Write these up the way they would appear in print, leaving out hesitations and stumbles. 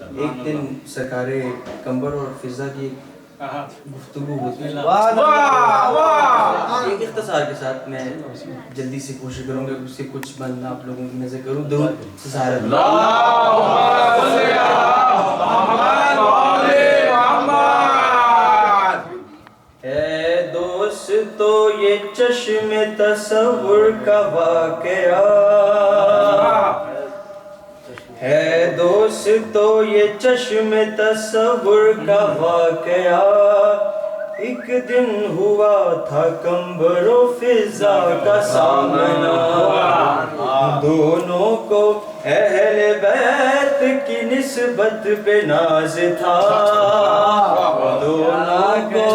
ایک دن سرکار قمبر اور فضا کی گفتگو ہوتی ہے، ایک اختصار کے ساتھ میں جلدی سے کوشش کروں گا اس سے کچھ بند آپ لوگوں کی نظر کروں. درود سے سارا اے دوستو یہ چشم تصور کا واقعہ ہے، دوستو یہ چشم تصور کا واقعہ ایک دن ہوا تھا قمبر و فضا کا سامنا، دونوں کو اہل بیت کی نسبت پہ ناز تھا، دونوں کو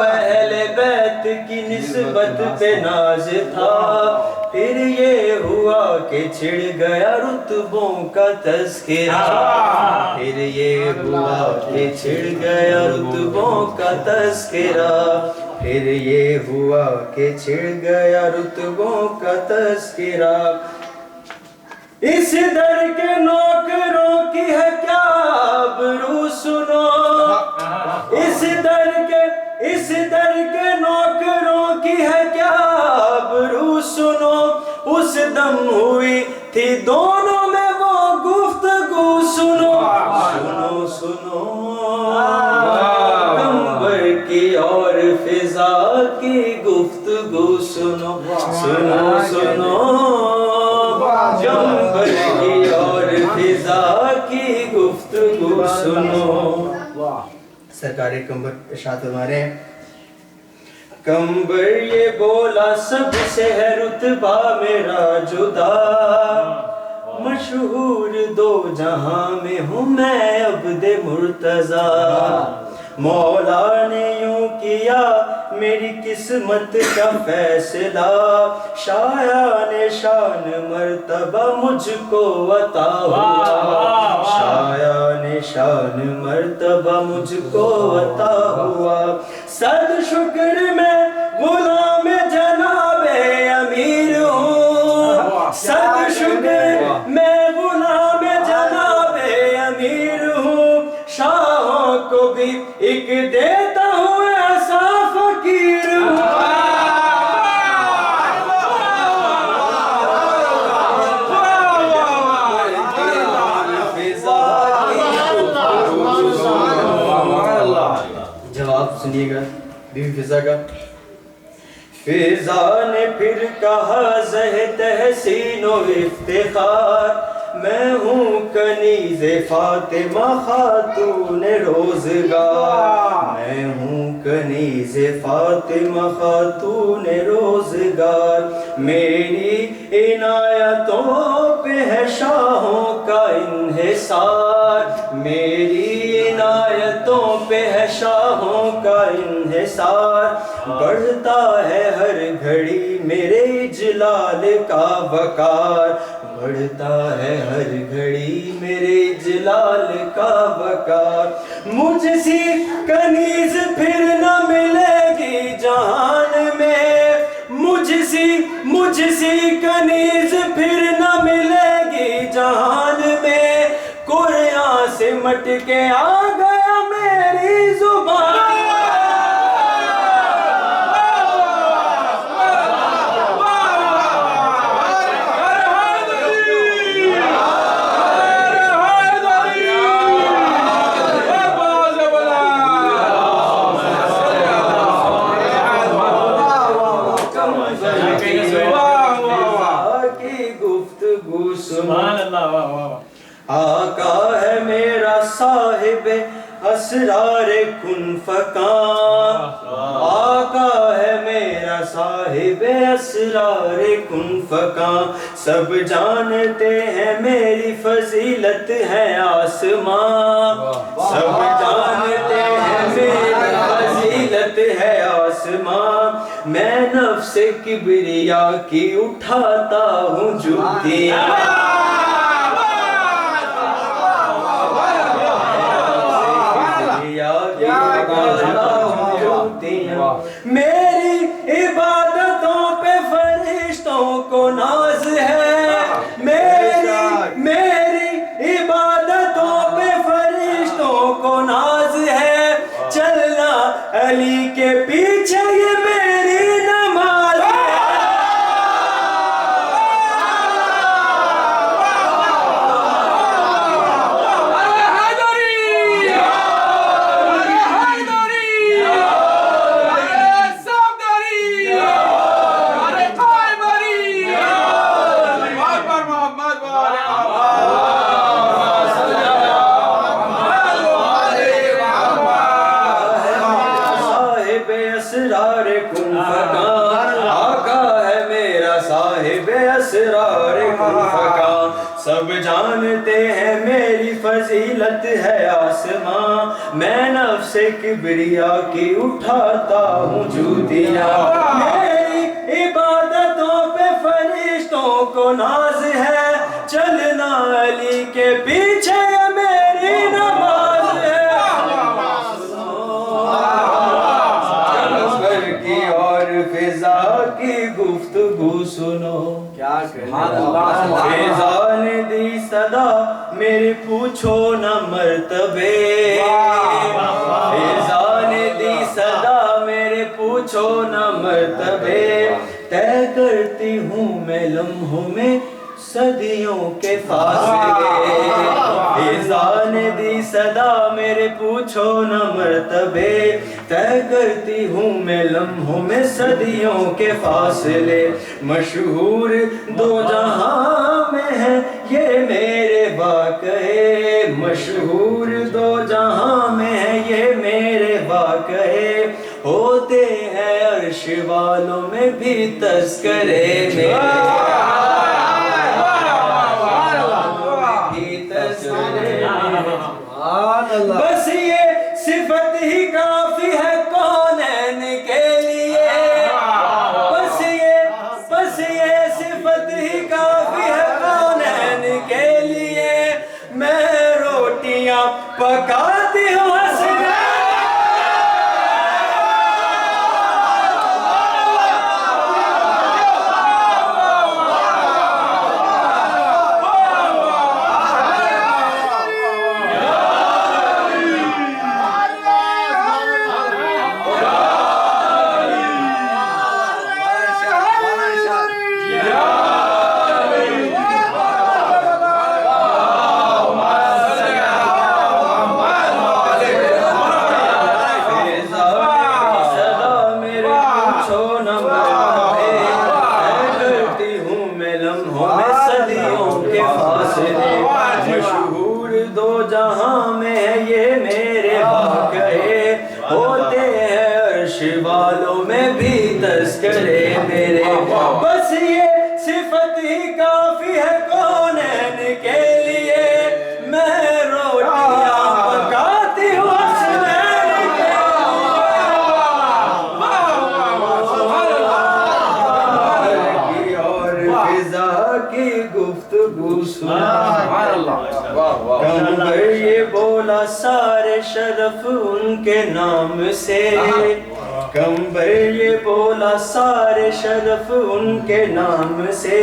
اہل بیت کی نسبت پہ ناز تھا. پھر یہ ہوا کہ چھڑ گیا رتبوں کا تذکرہ، پھر یہ ہوا کہ چھڑ گیا رتبوں کا تذکرہ، پھر یہ ہوا کہ چھڑ گیا رتبوں کا تذکرہ. اس در کے نوکروں کی ہے کیا آبرو سنو، اس در کے نوکروں کی ہے کیا آبرو سنو. اس دم ہوئی تھی دونوں میں وہ گفتگو، سنو سنو سنو قمبر کی اور فضا کی گفتگو، سنو سنو سنو قمبر کی اور فضا کی گفتگو سنو. سرکار قمبر ارشاد فرما رہے ہیں، قمبر یہ بولا سب سے ہے رتبہ میرا جدا، مشہور دو جہاں میں ہوں میں عبد مرتضیٰ. مولا نے یوں کیا میری قسمت کا فیصلہ، شایان شان مرتبہ مجھ کو عطا ہوا، شایان شان مرتبہ مجھ کو عطا ہوا. صد شکر میں غلام جناب امیر ہوں، صد شکر میں غلام جناب امیر ہوں، شاہوں کو بھی ایک دیتا ہوں ایسا فقیر ہوں. جواب سنیے گا بیوی فضا کا. فضا نے پھر کہا زہ تحسین و افتخار، میں ہوں کنیز فاطمہ خاتون روزگار، میں ہوں کنیز فاطمہ خاتون روزگار. میری عنایتوں پہ ہے شاہوں کا انحصار، میری عنایتوں پہ ہے شاہوں کا انحصار. بڑھتا ہے ہر گھڑی میرے جلال کا وقار، بڑھتا ہے ہر گھڑی میرے جلال کا وقار. مجھ سی کنیز پھر نہ ملے گی جہان میں، مجھ سی کنیز پھر نہ ملے گی جہان میں. قرآن سے مٹ کے آ گیا میری زبان. آقا ہے میرا صاحب اسرار کن فکاں، آقا ہے میرا صاحب اسرار کن فکاں. سب جانتے ہیں میری فضیلت ہے آسماں، سب جانتے ہیں میری فضیلت ہے آسماں. میں نفس کبریا کی اٹھاتا ہوں جوتیاں، میری عبادتوں پہ فرشتوں کو ناز ہے، میری عبادت فضیلت ہے آسماں، میں نفس کبریا کی اٹھاتا ہوں جوتیاں، میری عبادتوں پہ فرشتوں کو ناز ہے، چلنا علی کے پیچھے میری نماز ہے۔ قمر کی اور فضا کی گفتگو سنو، فضا نے دی صدا میرے پوچھو نہ مرتبے، فضا نے دی صدا میرے پوچھو نہ مرتبے، طے کرتی ہوں میں لمحوں میں صدیوں کے فاصلے، فضا نے دی صدا میرے پوچھو نہ مرتبے، طے کرتی ہوں میں لمحوں میں صدیوں کے فاصلے، مشہور دو جہاں میں ہے یہ میرے واقعے، مشہور دو جہاں میں ہے یہ میرے واقعے، ہوتے ہیں عرش والوں میں بھی تذکرے میرے، بس یہ صفت ہی کافی ہے کونین کے لیے، بس یہ صفت ہی کافی ہے کونین کے لیے، میں روٹیاں پکاتی ہوں حسنین، مشہور دو جہاں میں یہ میرے واقعے، ہوتے ہیں عرش والوں میں بھی تذکرے میرے، بس یہ صفت ہی کافی ہے کونین کے لیے، میں روٹیاں پکاتی ہوں حسنین کے لیے، اور فضا کی گفتگو سنا، قمر یہ بولا سارے شرف ان کے نام سے، قمر یہ بولا سارے شرف ان کے نام سے،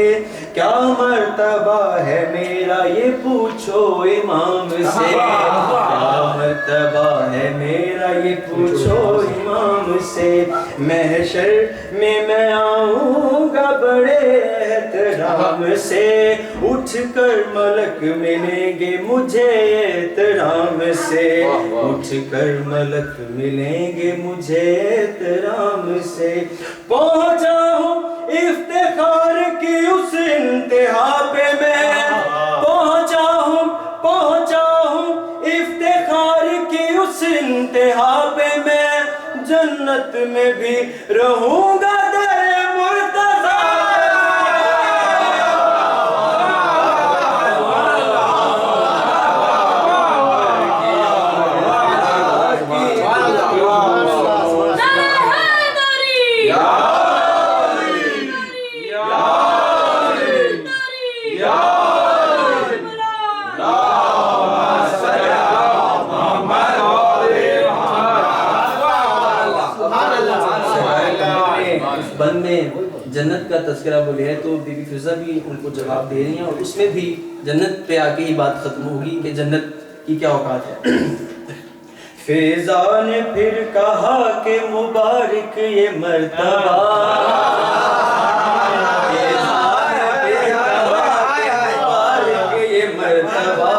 کیا مرتبہ ہے میرا یہ پوچھو امام سے، کیا مرتبہ ہے میرا یہ پوچھو امام سے، محشر میں میں آؤں گا بڑے احترام سے، اٹھ کر ملک ملیں گے مجھے احترام سے، اٹھ کر ملک ملیں گے مجھے احترام سے، پہنچا ہوں افتخار کی اس انتہا پہ میں، پہنچا ہوں افتخار کی اس انتہا پہ میں، جنت میں بھی رہوں گا در مرتضیٰ، بندے جنت کا تذکرہ بولے ہے تو بی بی فضا بھی ان کو جواب دے رہی ہیں، اور اس میں بھی جنت پہ آ کے ہی بات ختم ہوگی کہ جنت کی کیا اوقات ہے۔ فضا نے پھر کہا کہ مبارک یہ مرتبہ، مبارک یہ مرتبہ،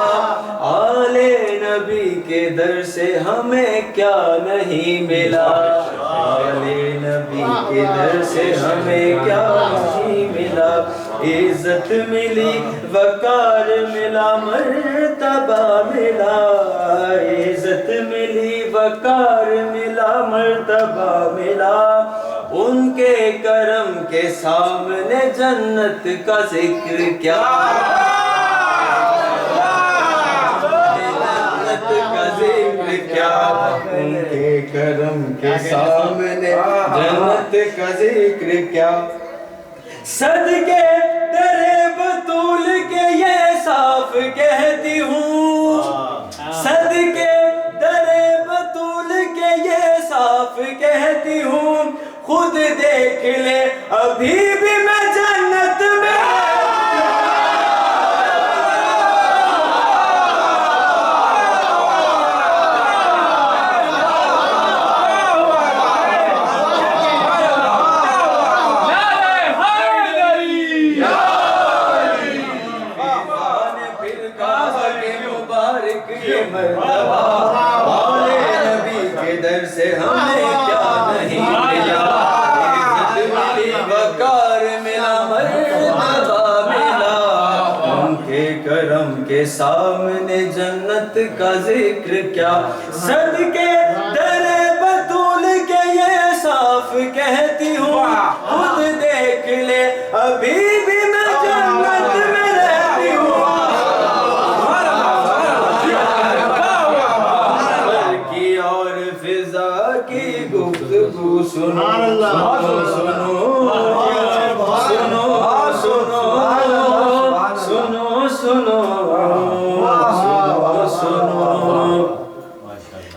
آل نبی کے در سے ہمیں کیا نہیں ملا، آل نبی کے در سے ہمیں کیا نہیں ملا، عزت ملی وقار ملا مرتبہ ملا، عزت ملی وقار ملا مرتبہ ملا، ان کے کرم کے سامنے جنت کا ذکر کیا، کے سامنے جنت کا ذکر کیا صدقے تیرے بطول کے یہ صاف کہتی ہوں صدقے تیرے بطول کے یہ صاف کہتی ہوں خود دیکھ لے ابھی بھی میں جنت میں نبی کے در سے ہمیں کیا نہیں ملا عزت ملی وقار ملا مرتبہ ملا ان کے کرم کے سامنے جنت کا ذکر کیا صدقے در بطول کے یہ صاف کہتی ہوں خود دیکھ لے ابھی بھی میں جنت میں رہتی ہوں سنو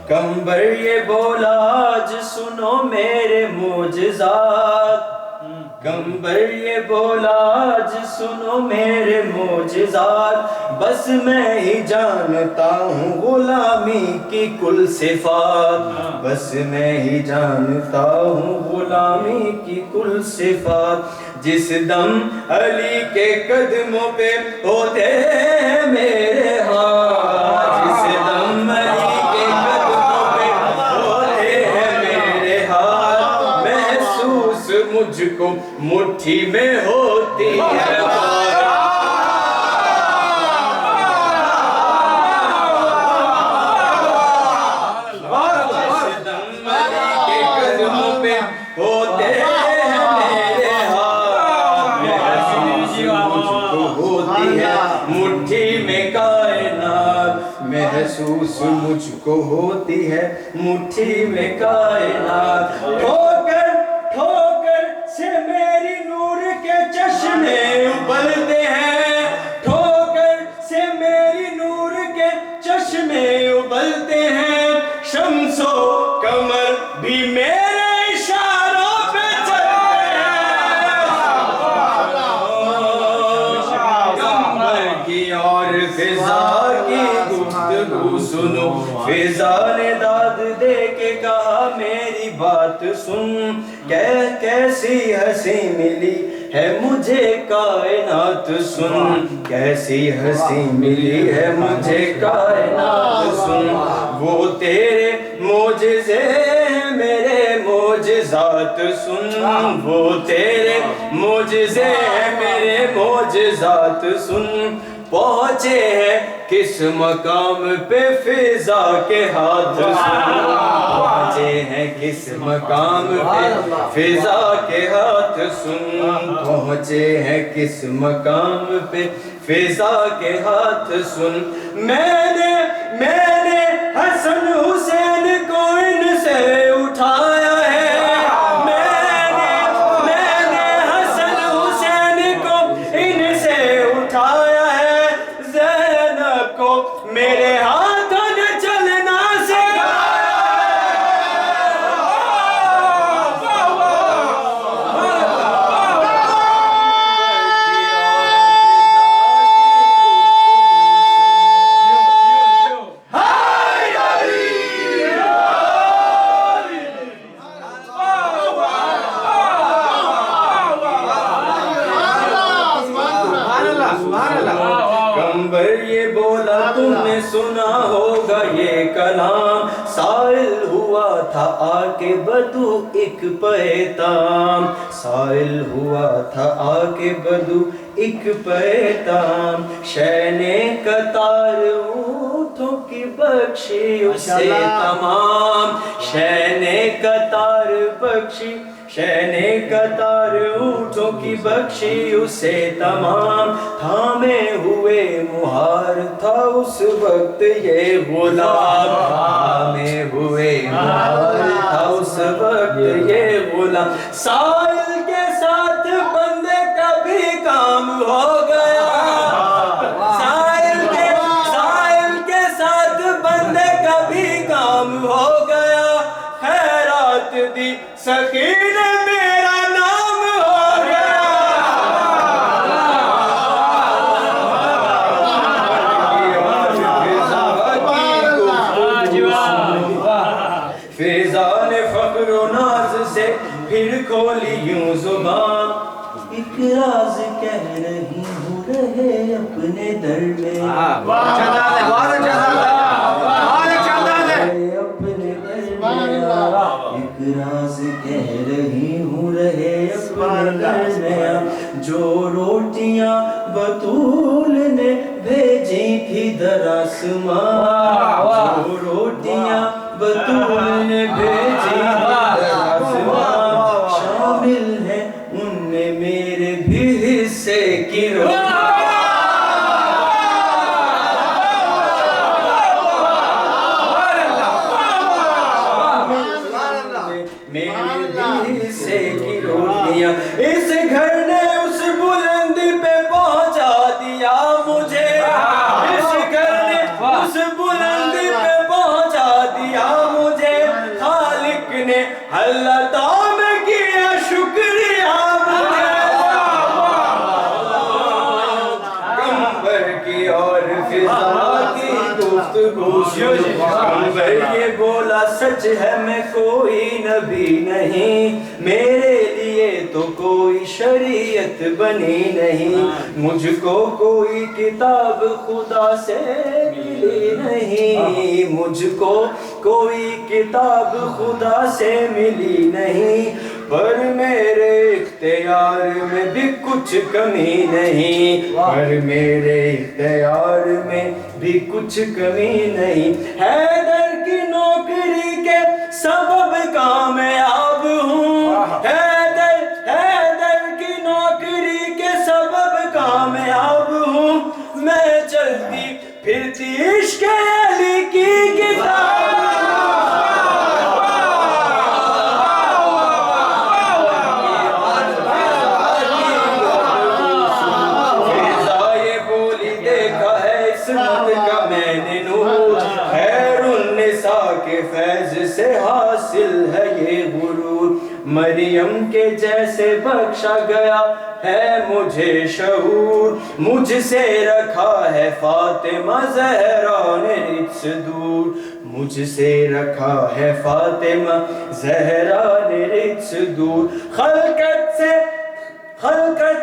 کمبر یہ بولا آج سنو میرے معجزات کمبر یہ بولا آج سنو میرے معجزات بس میں ہی جانتا ہوں غلامی کی کل صفات بس میں ہی جانتا ہوں غلامی کی کل صفات جس دم علی کے قدموں پہ ہوتے ہیں میرے ہاتھ جس دم علی کے قدموں پہ ہوتے ہیں میرے ہاتھ محسوس مجھ کو مٹھی میں ہوتی ہے مٹھی میں کائنات محسوس مجھ کو ہوتی ہے مٹھی میں کائنات ٹھوکر سے میری نور کے چشمے ابلتے ہیں ٹھوکر سے میری نور کے چشمے ابلتے ہیں شمس و قمر بھی میرے اشاروں پہ چلتے ہیں کی اور فضا کی گفتگو سنو فضا نے داد دے کے کہا میری بات سن کیسی ہنسی ملی ہے مجھے کائنات سن کیسی ہنسی ملی ہے مجھے کائنات سن وہ تیرے معجزے ہیں میرے معجزات سن وہ تیرے معجزے ہیں میرے معجزات سن پہنچے ہیں کس مقام پہ فضا کے ہاتھ سن پہنچے ہیں کس مقام پہ فضا کے ہاتھ سن پہنچے ہیں کس مقام پہ فضا کے ہاتھ سن میں نے حسن حسین کو ان سے اٹھایا ہے میں نے حسن حسین کو ان سے اٹھایا ہے زینب کو میرے ہاتھوں نے چلنا سکھایا کمبر یہ بولا تم نے سنا ہوگا یہ کلام سائل ہوا تھا آ کے بدو ایک پیتام سائل ہوا تھا آ کے بدو ایک پیتام شینے قطار اونٹوں کی بخشی اسے تمام شینے قطار بخشی شہنے قطار اونٹوں کی بخشی اسے تمام، تھامے ہوئے مہار تھا اس وقت یہ غلام، تھامے ہوئے مہار تھا اس وقت یہ غلام، سائل کے ساتھ بندے کا بھی کام ہو گیا، سائل کے ساتھ بندے کا بھی کام ہو گیا، خیرات دی سکین میرا نام ہو گیا، فضا نے فخر و ناز سے پھر کھولی یوں زبان، ایک راز کہہ رہی ہوں رہے اپنے در میں، ایک راز کہہ رہی ہوں رہے اپنے در میں، جو روٹیاں بطول نے بھیجی تھی در آسمان، جو روٹیاں بطول نے بھیجی تھی در آسمان، شامل ہے ان میں میرے بھی حصے کی روٹیاں، اس گھر نے اس بلندی پہ پہنچا دیا مجھے، اس گھر نے اس بلندی پہ پہنچا دیا مجھے، خالق نے اللہ میں کیا شکریہ مجھے، کمبر کی اور فضا کی گفتگو کمبر یہ بولا سچ ہے میں کوئی نبی نہیں، میرے تو کوئی شریعت بنی نہیں، مجھ کو کوئی کتاب خدا سے ملی نہیں، مجھ کو کوئی کتاب خدا سے ملی نہیں، پر میرے اختیار میں بھی کچھ کمی نہیں، پر میرے اختیار میں بھی کچھ کمی نہیں، حیدر کی نوکری کے سبب کامیاب ہوں، حیدر کی نوکری کے سبب کامیاب ہوں، میں چلتی پھرتی عشق علی کی کتاب، فضا یہ بولی دیکھا ہے عصمت کا میں نے نور، خیر النساء کے فیض سے حاصل ہے یہ غرور، مریم کے جیسے بخشا گیا ہے مجھے شعور، مجھ سے رکھا ہے فاطمہ زہرا نے رجس دور، مجھ سے رکھا ہے فاطمہ زہرا نے رجس دور، خلقت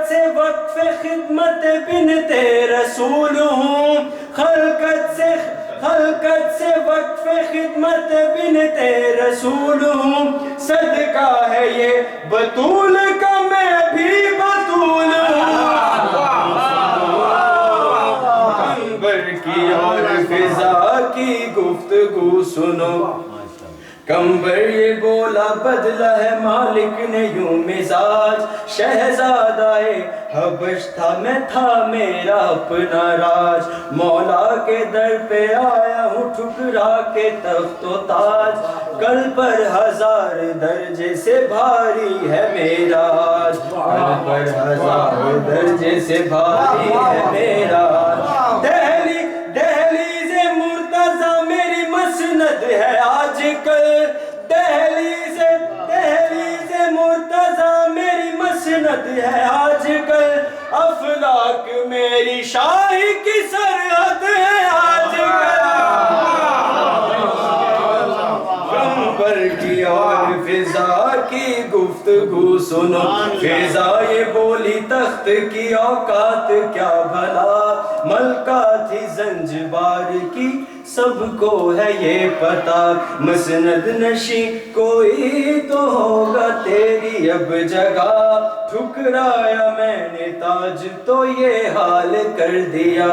سے وقف خدمت بنت رسول ہوں، خلقت سے وقف خدمت بنت رسول ہوں، صدقہ ہے یہ بطول کا میں بھی بطول ہوں، کمبر کی اور فضا کی گفتگو سنو، کمبر یہ بولا بدلا ہے مالک نے یوں مزاج، شہزادہ حبش تھا میں تھا میرا اپنا راج، مولا کے در پہ آیا ہوں ٹھکرا کے تخت و تاج، کل پر 1000 درجے سے بھاری ہے میرا آج، کل پر 1000 درجے سے بھاری ہے میرا آج، دہلیز مرتضیٰ میری مسند ہے آج کل، دہلیز مرتضیٰ میری مسند ہے آج کل، افلاک میری شاہی کی سرحد ہے آج کل، کمبر کی اور فضا کی گفتگو سنو، فضا یہ بولی تخت کی اوقات کیا بھلا، ملکہ تھی زنجبار کی سب کو ہے یہ پتا، مسند نشی کوئی تو ہوگا تیری اب جگہ، ٹھکرایا میں نے تاج تو یہ حال کر دیا،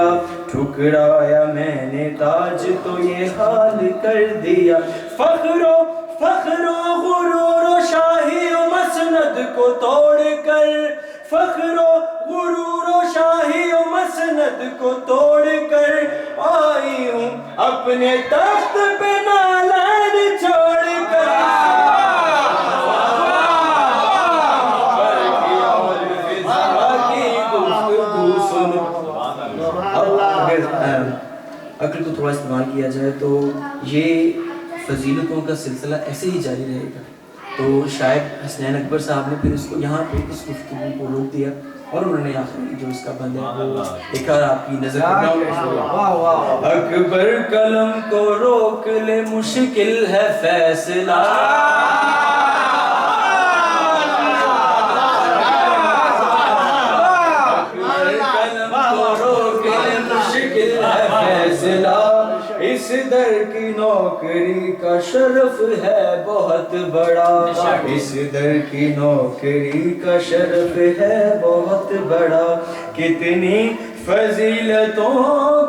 ٹھکرایا میں نے تاج تو یہ حال کر دیا، فخر و غرور و شاہی و مسند کو توڑ کر فخر و غرور و شاہی و مسند کو توڑ کر آئی ہوں اپنے تخت پہ نالین چھوڑ کر عقل کو تھوڑا استعمال کیا جائے تو یہ فضیلتوں کا سلسلہ ایسے ہی جاری رہے گا. تو شاید حسنین اکبر صاحب نے پھر اس کو یہاں پہ اس گفتگو کو روک دیا اور انہوں نے آخری جو اس کا بند ہے وہ ایک اور آپ کی نظر کرنا. اکبر قلم کو روک لے مشکل ہے فیصلہ اس در کی نوکری کا شرف ہے بہت بڑا اس در کی نوکری کا شرف ہے بہت بڑا کتنی فضیلتوں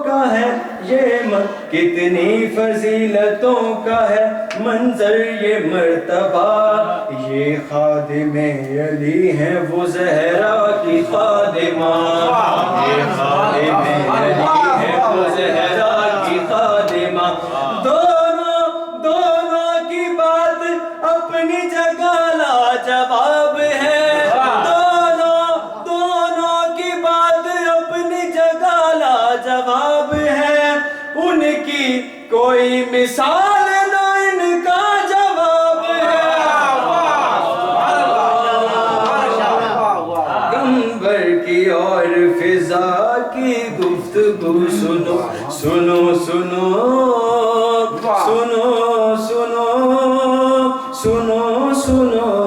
کا ہے یہ کتنی فضیلتوں کا ہے منظر یہ مرتبہ یہ خادم علی ہیں وہ زہرا کی خادمہ یہ خادم علی ہیں وہ زہرا کی خادمہ دونوں کی بات اپنی جگہ لاجواب ہے دونوں کی بات اپنی جگہ لاجواب ہے ان کی کوئی مثال نہ ان کا جواب ہے گنبر کی اور فضا کی گفتگو سنو سنو سنو سنو سنو سنو سنو